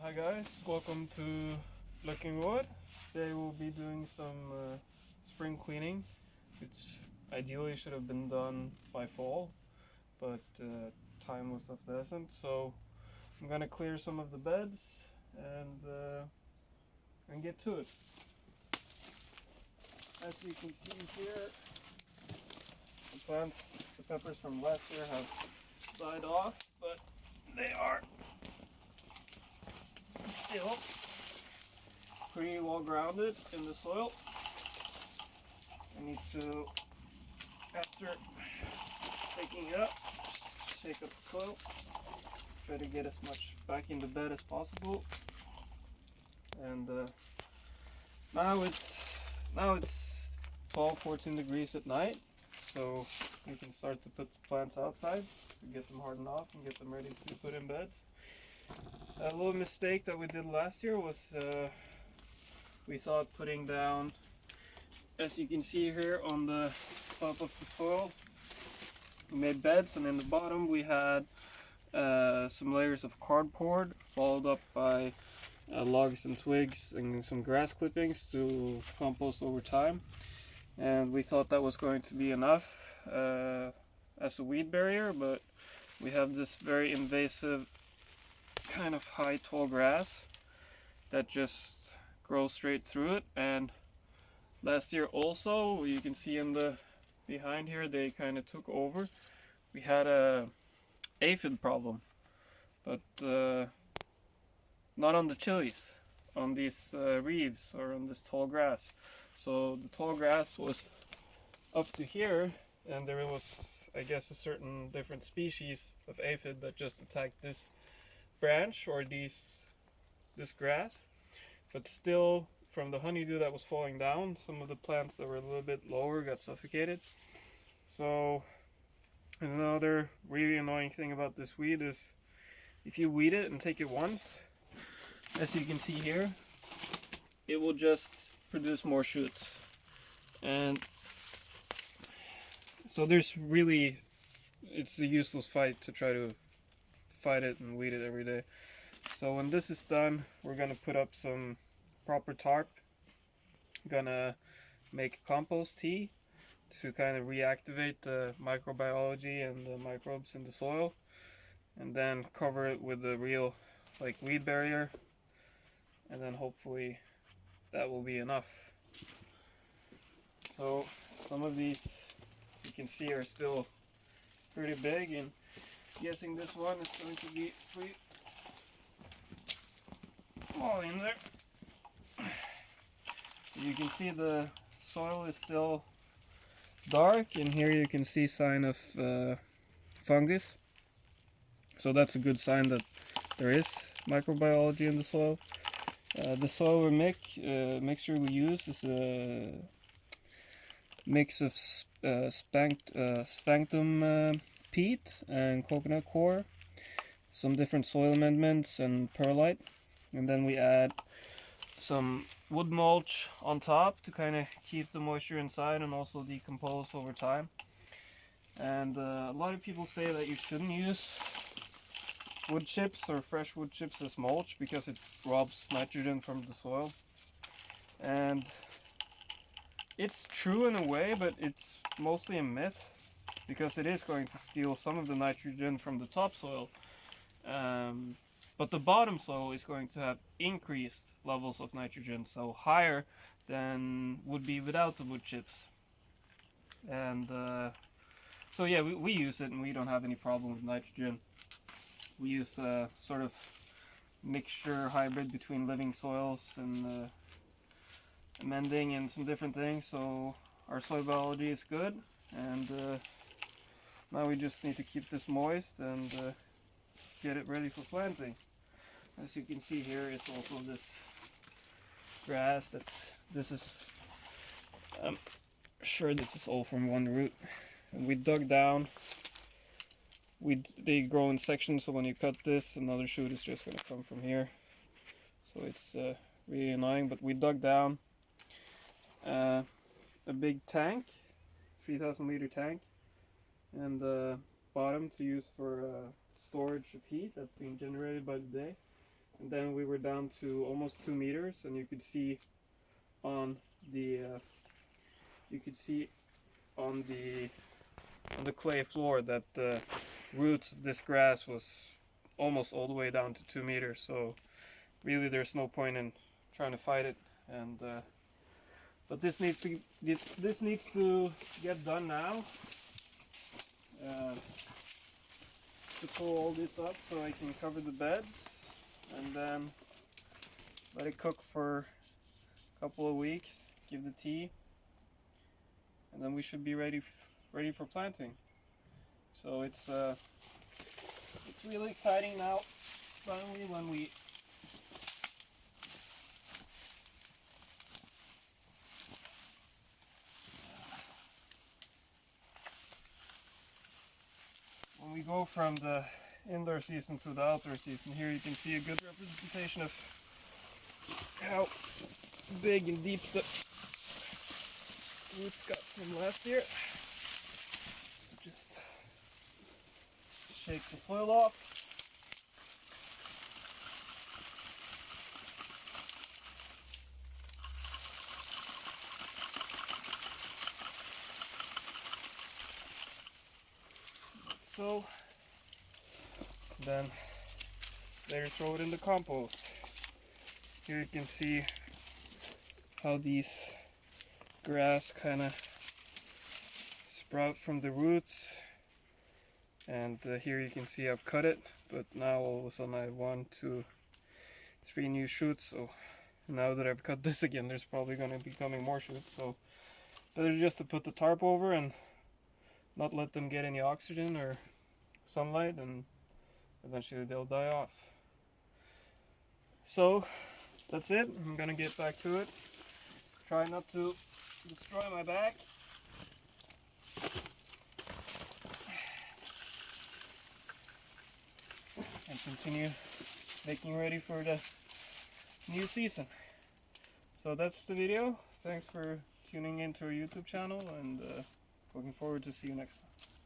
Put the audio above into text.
Hi guys, welcome to Looking Wood. Today we'll be doing some spring cleaning, which ideally should have been done by fall, but time was of the essence. So I'm gonna clear some of the beds and get to it. As you can see here, the plants, the peppers from last year have died off, but they are still pretty well grounded in the soil. I need to, after taking it up, shake up the soil, try to get as much back in the bed as possible. And now it's 12-14 degrees at night, so we can start to put the plants outside to get them hardened off and get them ready to put in beds. A little mistake that we did last year was we thought putting down, as you can see here on the top of the soil, we made beds, and in the bottom we had some layers of cardboard followed up by logs and twigs and some grass clippings to compost over time. And we thought that was going to be enough as a weed barrier, but we have this very invasive kind of high tall grass that just grows straight through it. And last year also, you can see in the behind here, they kind of took over. We had a aphid problem, but not on the chilies, on these reeds or on this tall grass. So the tall grass was up to here, and there was, I guess, a certain different species of aphid that just attacked this branch or this grass. But still, from the honeydew that was falling down, some of the plants that were a little bit lower got suffocated. So another really annoying thing about this weed is if you weed it and take it once, as you can see here, it will just produce more shoots. And so it's a useless fight to try to fight it and weed it every day. So when this is done, we're gonna put up some proper tarp. Gonna make a compost tea to kind of reactivate the microbiology and the microbes in the soil, and then cover it with a real weed barrier, and then hopefully that will be enough. So some of these you can see are still pretty big, and guessing this one is going to be pretty all in there. You can see the soil is still dark, and here you can see sign of fungus. So that's a good sign that there is microbiology in the soil. The soil mixture we use is a mix of sphanctum peat and coconut coir, some different soil amendments and perlite, and then we add some wood mulch on top to kind of keep the moisture inside and also decompose over time. And a lot of people say that you shouldn't use wood chips or fresh wood chips as mulch because it robs nitrogen from the soil. And it's true in a way, but it's mostly a myth because it is going to steal some of the nitrogen from the topsoil. But the bottom soil is going to have increased levels of nitrogen, so higher than would be without the wood chips. And so yeah, we use it and we don't have any problem with nitrogen. We use a sort of mixture hybrid between living soils and amending and some different things, so our soil biology is good. And now we just need to keep this moist and get it ready for planting. As you can see here, it's also this grass I'm sure this is all from one root. And we dug down. They grow in sections, so when you cut this, another shoot is just going to come from here. So it's really annoying, but we dug down a big tank, 3,000 liter tank, and the bottom to use for storage of heat that's being generated by the day. and then we were down to almost 2 meters, and you could see on the on the clay floor that the roots of this grass was almost all the way down to 2 meters. So really, there's no point in trying to fight it. And but this needs to get done now. To pull all this up so I can cover the beds, and then let it cook for a couple of weeks. Give the tea, and then we should be ready for planting. So it's really exciting now. Finally, when we go from the indoor season to the outdoor season. Here you can see a good representation of how big and deep the roots got from last year. Just shake the soil off. So then later throw it in the compost. Here you can see how these grass kind of sprout from the roots, and here you can see I've cut it, but now all of a sudden I have 1, 2, 3 new shoots. So now that I've cut this again, there's probably going to be coming more shoots. So better just to put the tarp over and not let them get any oxygen or sunlight, and eventually they'll die off. So that's it. I'm gonna get back to it. Try not to destroy my bag. And continue making ready for the new season. So that's the video. Thanks for tuning into our YouTube channel, and looking forward to see you next time.